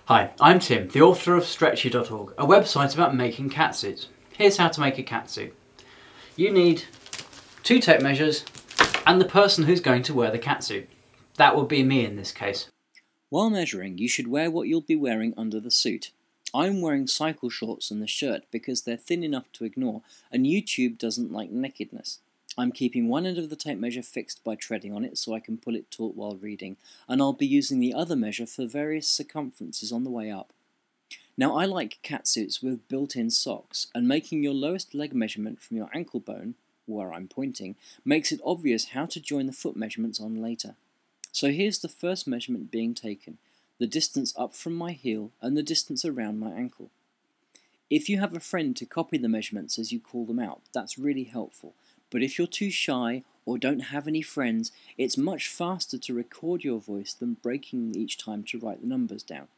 Hi, I'm Tim, the author of Stretchy.org, a website about making catsuits. Here's how to make a catsuit. You need 2 tape measures and the person who's going to wear the catsuit. That would be me in this case. While measuring, you should wear what you'll be wearing under the suit. I'm wearing cycle shorts and the shirt because they're thin enough to ignore, and YouTube doesn't like nakedness. I'm keeping one end of the tape measure fixed by treading on it so I can pull it taut while reading, and I'll be using the other measure for various circumferences on the way up. Now I like catsuits with built-in socks, and making your lowest leg measurement from your ankle bone, where I'm pointing, makes it obvious how to join the foot measurements on later. So here's the first measurement being taken, the distance up from my heel and the distance around my ankle. If you have a friend to copy the measurements as you call them out, that's really helpful. But if you're too shy or don't have any friends, it's much faster to record your voice than breaking each time to write the numbers down.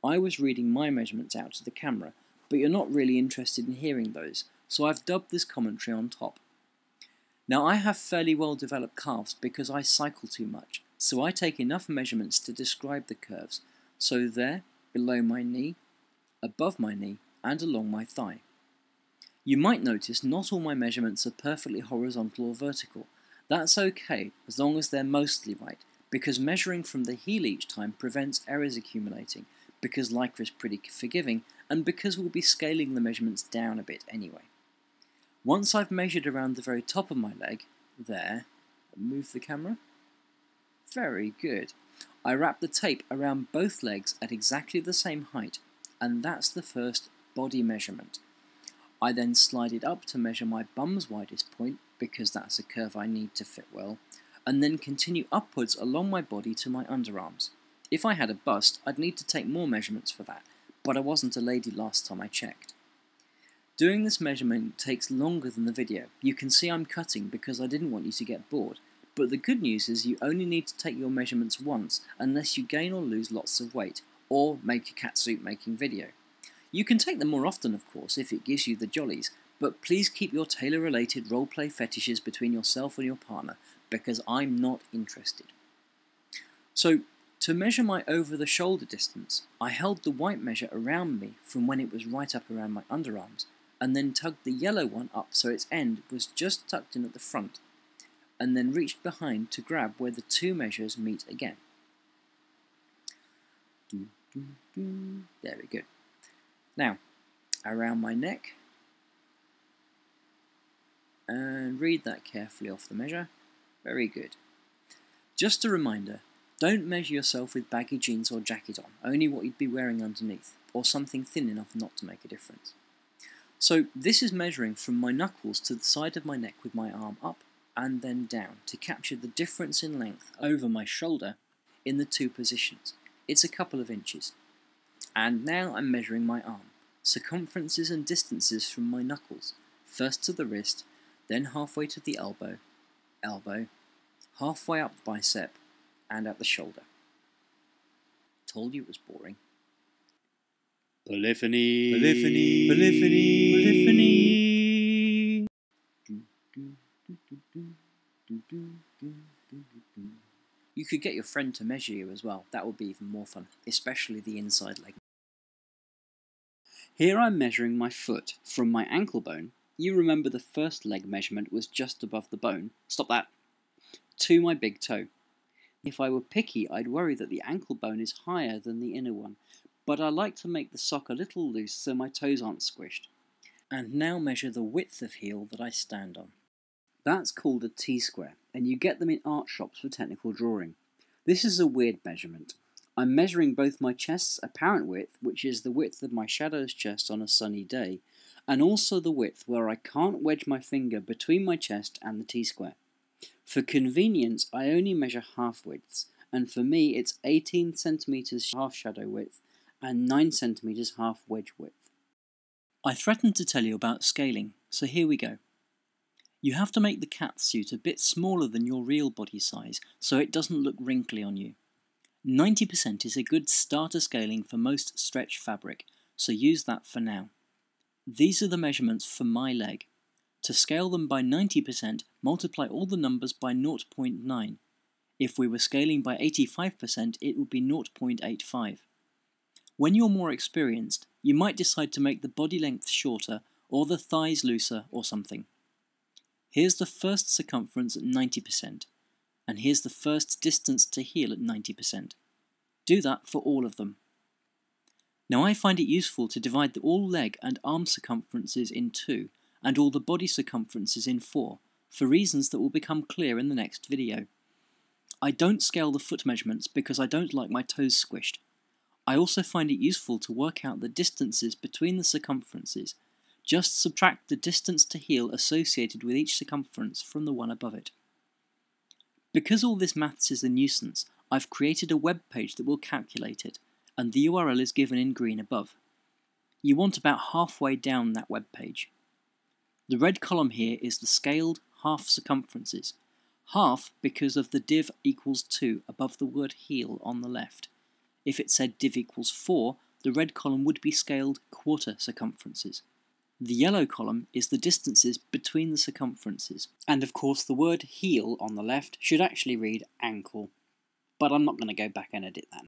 I was reading my measurements out to the camera, but you're not really interested in hearing those, so I've dubbed this commentary on top. Now I have fairly well developed calves because I cycle too much, so I take enough measurements to describe the curves, so there, below my knee, above my knee, and along my thigh. You might notice not all my measurements are perfectly horizontal or vertical. That's okay, as long as they're mostly right, because measuring from the heel each time prevents errors accumulating, because Lycra is pretty forgiving, and because we'll be scaling the measurements down a bit anyway. Once I've measured around the very top of my leg, there, move the camera. Very good. I wrap the tape around both legs at exactly the same height, and that's the first body measurement. I then slide it up to measure my bum's widest point, because that's a curve I need to fit well, and then continue upwards along my body to my underarms. If I had a bust, I'd need to take more measurements for that, but I wasn't a lady last time I checked. Doing this measurement takes longer than the video. You can see I'm cutting because I didn't want you to get bored, but the good news is you only need to take your measurements once unless you gain or lose lots of weight, or make a catsuit making video. You can take them more often, of course, if it gives you the jollies, but please keep your tailor-related roleplay fetishes between yourself and your partner, because I'm not interested. So, to measure my over-the-shoulder distance, I held the white measure around me from when it was right up around my underarms, and then tugged the yellow one up so its end was just tucked in at the front, and then reached behind to grab where the 2 measures meet again. Very good. Now, around my neck, and read that carefully off the measure. Very good. Just a reminder, don't measure yourself with baggy jeans or jacket on, only what you'd be wearing underneath, or something thin enough not to make a difference. So this is measuring from my knuckles to the side of my neck with my arm up and then down to capture the difference in length over my shoulder in the 2 positions. It's a couple of inches. And now I'm measuring my arm, circumferences and distances from my knuckles, first to the wrist, then halfway to the elbow, halfway up the bicep, and at the shoulder. Told you it was boring. Polyphony. Polyphony. Polyphony. Polyphony. You could get your friend to measure you as well. That would be even more fun, especially the inside leg. Here I'm measuring my foot from my ankle bone. You remember the first leg measurement was just above the bone. Stop that. To my big toe. If I were picky, I'd worry that the ankle bone is higher than the inner one, but I like to make the sock a little loose so my toes aren't squished. And now measure the width of heel that I stand on. That's called a T-square, and you get them in art shops for technical drawing. This is a weird measurement. I'm measuring both my chest's apparent width, which is the width of my shadow's chest on a sunny day, and also the width where I can't wedge my finger between my chest and the T-square. For convenience, I only measure half widths, and for me it's 18 cm half shadow width and 9 cm half wedge width. I threatened to tell you about scaling, so here we go. You have to make the catsuit a bit smaller than your real body size so it doesn't look wrinkly on you. 90% is a good starter scaling for most stretch fabric, so use that for now. These are the measurements for my leg. To scale them by 90%, multiply all the numbers by 0.9. If we were scaling by 85%, it would be 0.85. When you're more experienced, you might decide to make the body length shorter or the thighs looser or something. Here's the first circumference at 90%, and here's the first distance to heel at 90%. Do that for all of them. Now I find it useful to divide all leg and arm circumferences in 2 and all the body circumferences in 4, for reasons that will become clear in the next video. I don't scale the foot measurements because I don't like my toes squished. I also find it useful to work out the distances between the circumferences. Just subtract the distance to heel associated with each circumference from the one above it. Because all this maths is a nuisance, I've created a web page that will calculate it, and the URL is given in green above. You want about halfway down that web page. The red column here is the scaled half circumferences. Half because of the div equals 2 above the word heel on the left. If it said div equals 4, the red column would be scaled quarter circumferences. The yellow column is the distances between the circumferences. And of course the word heel on the left should actually read ankle. But I'm not going to go back and edit that.